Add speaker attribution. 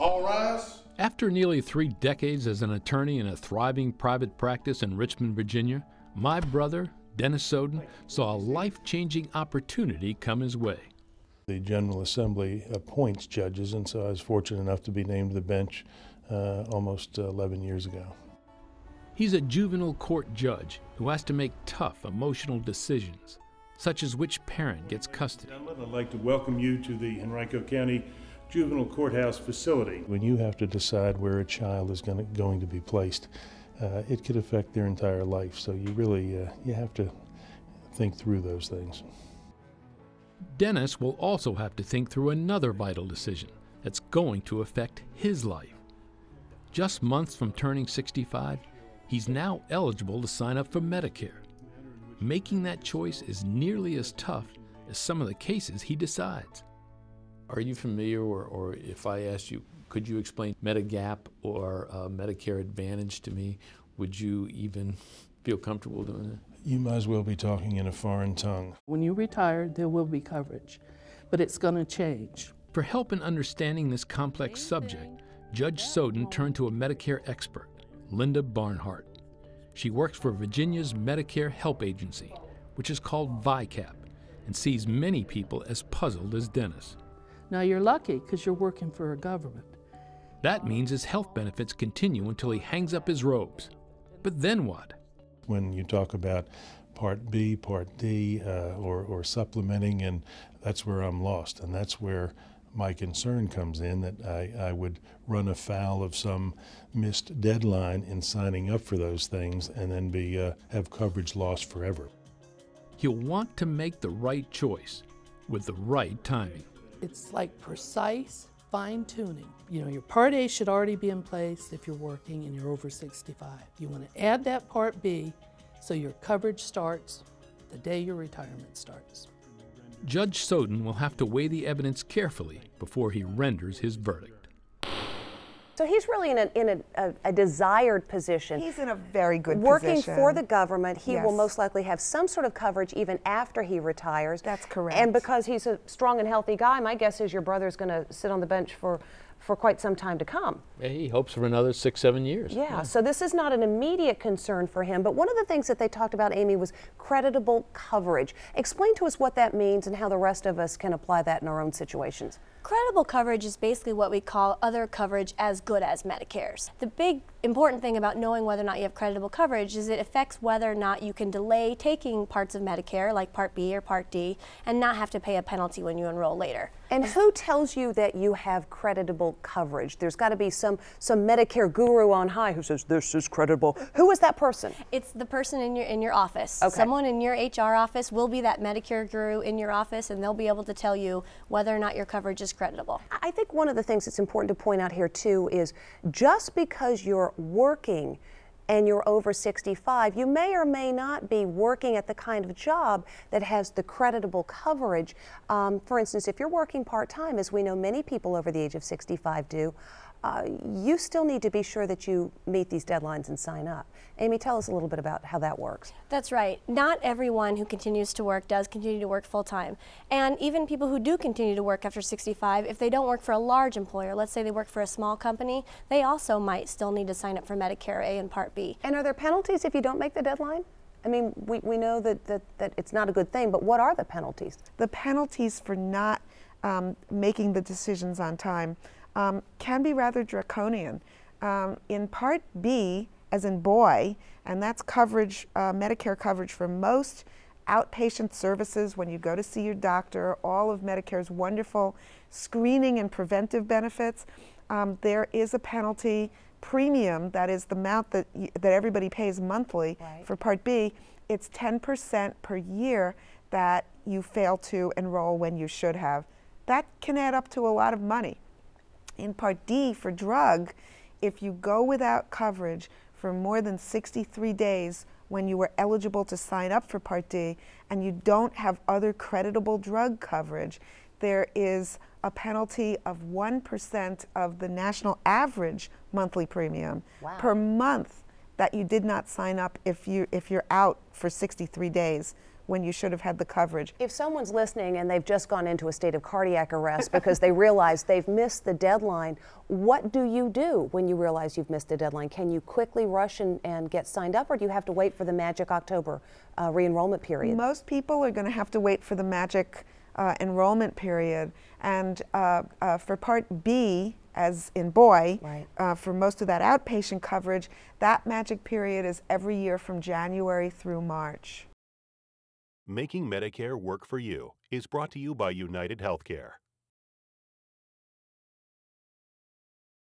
Speaker 1: All rise.
Speaker 2: After nearly 3 decades as an attorney in a thriving private practice in Richmond, Virginia, my brother, Dennis Soden, saw a life-changing opportunity come his way.
Speaker 3: The General Assembly appoints judges, and so I was fortunate enough to be named to the bench almost 11 years ago.
Speaker 2: He's a juvenile court judge who has to make tough, emotional decisions, such as which parent gets custody.
Speaker 3: I'd like to welcome you to the Henrico County Juvenile Courthouse facility. When you have to decide where a child is going to be placed, it could affect their entire life. So you really you have to think through those things.
Speaker 2: Dennis will also have to think through another vital decision that's going to affect his life. Just months from turning 65, he's now eligible to sign up for Medicare. Making that choice is nearly as tough as some of the cases he decides. Are you familiar, or if I asked you, could you explain Medigap or Medicare Advantage to me? Would you even feel comfortable doing that?
Speaker 3: You might as well be talking in a foreign tongue.
Speaker 4: When you retire, there will be coverage, but it's going to change.
Speaker 2: For help in understanding this complex subject, Judge Soden turned to a Medicare expert, Linda Barnhart. She works for Virginia's Medicare Help Agency, which is called VICAP, and sees many people as puzzled as Dennis.
Speaker 4: Now you're lucky because you're working for a government.
Speaker 2: That means his health benefits continue until he hangs up his robes. But then what?
Speaker 3: When you talk about Part B, Part D, or supplementing, and that's where I'm lost, and that's where my concern comes in, that I would run afoul of some missed deadline in signing up for those things and then have coverage lost forever.
Speaker 2: He'll want to make the right choice with the right timing.
Speaker 4: It's like precise fine-tuning. You know, your Part A should already be in place if you're working and you're over 65. You want to add that Part B so your coverage starts the day your retirement starts.
Speaker 2: Judge Soden will have to weigh the evidence carefully before he renders his verdict.
Speaker 5: So he's really in a desired position.
Speaker 6: He's in a very good
Speaker 5: Working
Speaker 6: position.
Speaker 5: for the government, he
Speaker 6: Yes.
Speaker 5: will most likely have some sort of coverage even after he retires.
Speaker 6: That's correct.
Speaker 5: And because he's a strong and healthy guy, my guess is your brother's going to sit on the bench for quite some time to come.
Speaker 2: He hopes for another 6-7 years.
Speaker 5: Yeah, so this is not an immediate concern for him, but one of the things that they talked about, Amy, was creditable coverage. Explain to us what that means and how the rest of us can apply that in our own situations.
Speaker 7: Creditable coverage is basically what we call other coverage as good as Medicare's. The big important thing about knowing whether or not you have creditable coverage is it affects whether or not you can delay taking parts of Medicare, like Part B or Part D, and not have to pay a penalty when you enroll later.
Speaker 5: And who tells you that you have creditable coverage? There's got to be some Medicare guru on high who says this is creditable. Who is that person?
Speaker 7: It's the person in your office.
Speaker 5: Okay.
Speaker 7: Someone in your HR office will be that Medicare guru in your office, and they'll be able to tell you whether or not your coverage is creditable.
Speaker 5: I think one of the things that's important to point out here too is just because you're working and you're over 65, you may or may not be working at the kind of job that has the creditable coverage. For instance, if you're working part-time, as we know many people over the age of 65 do, you still need to be sure that you meet these deadlines and sign up. Amy, tell us a little bit about how that works.
Speaker 7: That's right. Not everyone who continues to work does continue to work full-time. And even people who do continue to work after 65, if they don't work for a large employer, let's say they work for a small company, they also might still need to sign up for Medicare A and Part B.
Speaker 5: And are there penalties if you don't make the deadline? I mean, we know that it's not a good thing, but what are the penalties?
Speaker 6: The penalties for not making the decisions on time can be rather draconian. In Part B, as in boy, and that's coverage, Medicare coverage for most outpatient services when you go to see your doctor, all of Medicare's wonderful screening and preventive benefits, there is a penalty premium, that is the amount that everybody pays monthly. Right. For Part B. It's 10% per year that you fail to enroll when you should have. That can add up to a lot of money. In Part D, for drug, if you go without coverage for more than 63 days when you were eligible to sign up for Part D and you don't have other creditable drug coverage, there is a penalty of 1% of the national average monthly premium. Wow. Per month that you did not sign up if you're out for 63 days when you should have had the coverage.
Speaker 5: If someone's listening and they've just gone into a state of cardiac arrest because they realize they've missed the deadline, what do you do when you realize you've missed a deadline? Can you quickly rush and get signed up, or do you have to wait for the magic October re-enrollment period?
Speaker 6: Most people are going to have to wait for the magic enrollment period, and for Part B, as in boy,
Speaker 5: right.
Speaker 6: For most of that outpatient coverage, that magic period is every year from January through March.
Speaker 1: Making Medicare work for you is brought to you by United Healthcare.